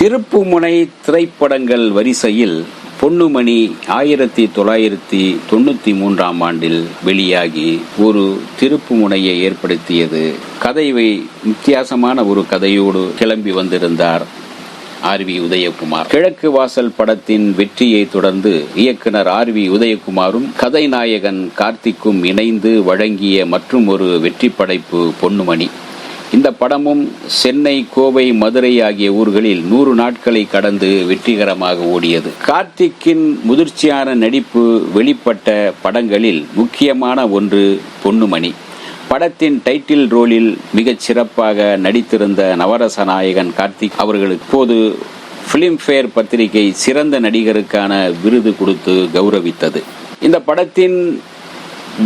திருப்புமுனை திரைப்படங்கள் வரிசையில் பொன்னுமணி 1993 வெளியாகி ஒரு திருப்புமுனையை ஏற்படுத்தியது. கதைவை வித்தியாசமான ஒரு கதையோடு கிளம்பி வந்திருந்தார் ஆர்.வி. உதயகுமார். கிழக்கு வாசல் படத்தின் வெற்றியை தொடர்ந்து இயக்குனர் ஆர்.வி. உதயகுமாரும் கதைநாயகன் கார்த்திக்கும் இணைந்து வழங்கிய மற்றும் ஒரு வெற்றி படைப்பு பொன்னுமணி. இந்த படமும் சென்னை, கோவை, மதுரை ஆகிய ஊர்களில் 100 நாட்களை கடந்து வெற்றிகரமாக ஓடியது. கார்த்திக்கின் முதிர்ச்சியான நடிப்பு வெளிப்பட்ட படங்களில் முக்கியமான ஒன்று பொன்னுமணி. படத்தின் டைட்டில் ரோலில் மிகச் சிறப்பாக நடித்திருந்த நவரச நாயகன் கார்த்திக் அவர்களுக்கு இப்போது பிலிம்பேர் பத்திரிகை சிறந்த நடிகருக்கான விருது கொடுத்து கௌரவித்தது. இந்த படத்தின்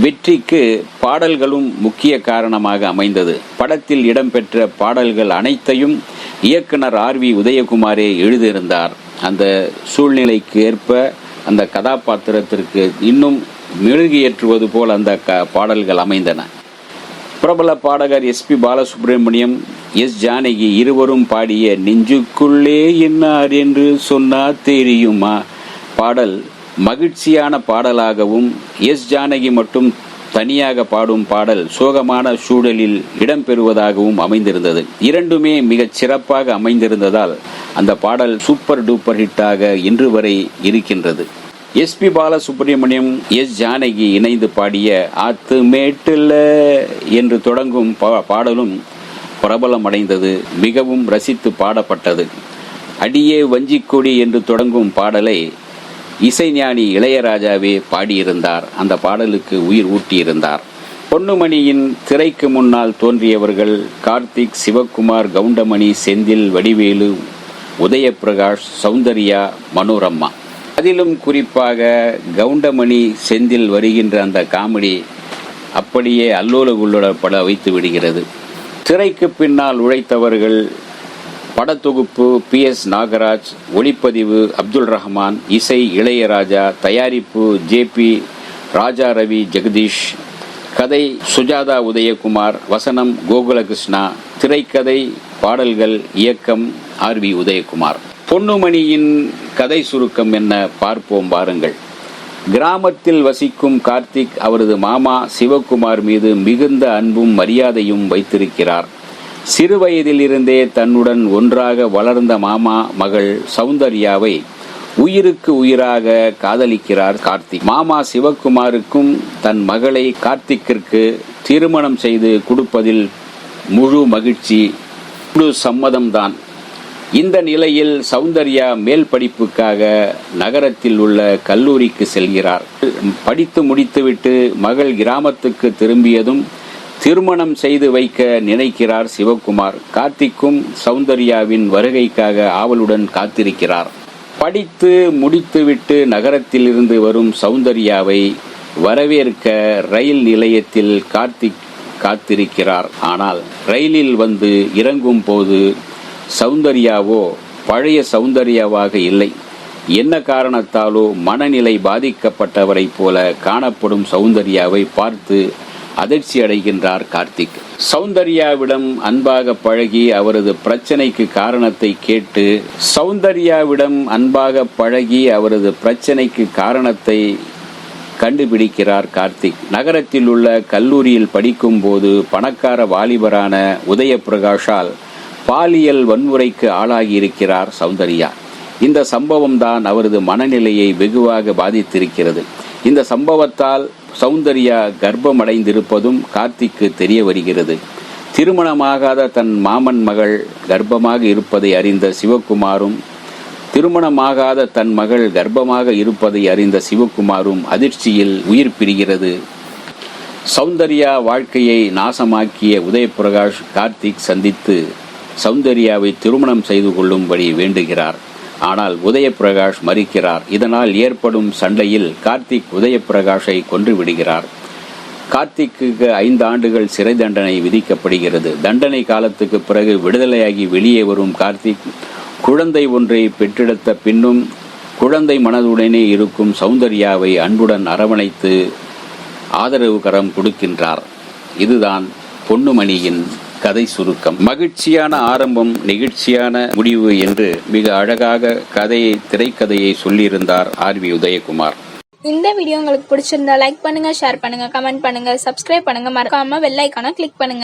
வெற்றிக்கு பாடல்களும் முக்கிய காரணமாக அமைந்தது. படத்தில் இடம்பெற்ற பாடல்கள் அனைத்தையும் இயக்குனர் ஆர்.வி. உதயகுமாரே எழுதியிருந்தார். அந்த சூழ்நிலைக்கு ஏற்ப அந்த கதாபாத்திரத்திற்கு இன்னும் மெருகேற்றுவது போல் அந்த பாடல்கள் அமைந்தன. பிரபல பாடகர் எஸ்.பி. பாலசுப்ரமணியம், எஸ். ஜானகி இருவரும் பாடிய நெஞ்சுக்குள்ளே என்னார் என்று சொன்னா தெரியுமா பாடல் மகிழ்ச்சியான பாடலாகவும், எஸ். ஜானகி மட்டும் தனியாக பாடும் பாடல் சோகமான சூழலில் இடம்பெறுவதாகவும் அமைந்திருந்தது. இரண்டுமே மிகச் சிறப்பாக அமைந்திருந்ததால் அந்த பாடல் சூப்பர் டூப்பர் ஹிட்டாக இன்று வரை இருக்கின்றது. எஸ்.பி. பாலசுப்ரமணியம், எஸ். ஜானகி இணைந்து பாடிய ஆத்து மேட்டுல என்று தொடங்கும் பாடலும் பிரபலம் அடைந்தது. மிகவும் ரசித்து பாடப்பட்டது. அடியே வஞ்சிக்கொடி என்று தொடங்கும் பாடலை இசைஞானி இளையராஜாவே பாடியிருந்தார். அந்த பாடலுக்கு உயிர் ஊட்டியிருந்தார். பொன்னுமணியின் திரைக்கு முன்னால் தோன்றியவர்கள் கார்த்திக், சிவகுமார், கவுண்டமணி, செந்தில், வடிவேலு, உதயபிரகாஷ், சௌந்தர்யா, மனோரமா. அதிலும் குறிப்பாக கவுண்டமணி, செந்தில் வருகின்ற அந்த காமெடி அப்படியே அல்லோல குல்லோல பட வைத்து விடுகிறது. திரைக்கு பின்னால் உழைத்தவர்கள் படத்தொகுப்பு பி.எஸ். நாகராஜ், ஒளிப்பதிவு அப்துல் ரஹ்மான், இசை இளையராஜா, தயாரிப்பு ஜே.பி. ராஜா ரவி ஜெகதீஷ், கதை சுஜாதா உதயகுமார், வசனம் கோகுலகிருஷ்ணா, திரைக்கதை பாடல்கள் இயக்கம் ஆர்.வி. உதயகுமார். பொன்னுமணியின் கதை சுருக்கம் என்ன பார்ப்போம் வாருங்கள். கிராமத்தில் வசிக்கும் கார்த்திக் அவரது மாமா சிவகுமார் மீது மிகுந்த அன்பும் மரியாதையும் வைத்திருக்கிறார். சிறுவயதிலிருந்தே தன்னுடன் ஒன்றாக வளர்ந்த மாமா மகள் சௌந்தர்யாவை உயிருக்கு உயிராக காதலிக்கிறார் கார்த்திக். மாமா சிவகுமாருக்கும் தன் மகளை கார்த்திக்கிற்கு திருமணம் செய்து கொடுப்பதில் முழு மகிழ்ச்சி, முழு சம்மதம்தான். இந்த நிலையில் சௌந்தர்யா மேல் படிப்புக்காக நகரத்தில் உள்ள கல்லூரிக்கு செல்கிறார். படித்து முடித்துவிட்டு மகள் கிராமத்துக்கு திரும்பியதும் திருமணம் செய்து வைக்க நினைக்கிறார் சிவகுமார். கார்த்திக்கும் சௌந்தர்யாவின் வருகைக்காக ஆவலுடன் காத்திருக்கிறார். படித்து முடித்துவிட்டு நகரத்தில் இருந்து வரும் சௌந்தர்யாவை வரவேற்க ரயில் நிலையத்தில் கார்த்திக் காத்திருக்கிறார். ஆனால் ரயிலில் வந்து இறங்கும் போது சௌந்தர்யாவோ பழைய சௌந்தர்யாவாக இல்லை. என்ன காரணத்தாலோ மனநிலை பாதிக்கப்பட்டவரை போல காணப்படும் சௌந்தர்யாவை பார்த்து அதிர்ச்சி அடைகின்றார் கார்த்திக். சௌந்தர்யாவிடம் அன்பாக பழகி அவரது பிரச்சனைக்கு காரணத்தை கண்டுபிடிக்கிறார் கார்த்திக். நகரத்தில் உள்ள கல்லூரியில் படிக்கும் போது பணக்கார வாலிபரான உதயபிரகாஷால் பாலியல் வன்முறைக்கு ஆளாகி இருக்கிறார் சௌந்தர்யா. இந்த சம்பவம் தான் அவரது மனநிலையை வெகுவாக பாதித்திருக்கிறது. இந்த சம்பவத்தால் சௌந்தர்யா கர்ப்பமடைந்திருப்பதும் கார்த்திக்கு தெரிய வருகிறது. திருமணமாகாத தன் மாமன் மகள் கர்ப்பமாக இருப்பதை அறிந்த சிவகுமாரும் அதிர்ச்சியில் உயிர் பிரிகிறது. சௌந்தர்யா வாழ்க்கையை நாசமாக்கிய உதயபிரகாஷ் கார்த்திக் சந்தித்து சௌந்தர்யாவை திருமணம் செய்து கொள்ளும்படி வேண்டுகிறார். ஆனால் உதயபிரகாஷ் மறுக்கிறார். இதனால் ஏற்படும் சண்டையில் கார்த்திக் உதயபிரகாஷை கொன்று விடுகிறார். கார்த்திக்கு 5 ஆண்டுகள் சிறை தண்டனை விதிக்கப்படுகிறது. தண்டனை காலத்துக்கு பிறகு விடுதலையாகி வெளியே வரும் கார்த்திக் குழந்தை ஒன்றை பெற்றெடுத்த பின்னும் குழந்தை மனதுடனே இருக்கும் சௌந்தர்யாவை அன்புடன் அரவணைத்து ஆதரவு கரம் கொடுக்கின்றார். இதுதான் பொன்னுமணியின் கதை சுருக்கம். மகிழ்ச்சியான ஆரம்பம், நெகிழ்ச்சியான முடிவு என்று மிக அழகாக திரைக்கதையை சொல்லியிருந்தார் ஆர்.வி. உதயகுமார். இந்த வீடியோ உங்களுக்கு பிடிச்சிருந்தா லைக் பண்ணுங்க, ஷேர் பண்ணுங்க, கமெண்ட் பண்ணுங்க, சப்ஸ்கிரைப் பண்ணுங்க, மறக்காம பெல் ஐகானை கிளிக் பண்ணுங்க.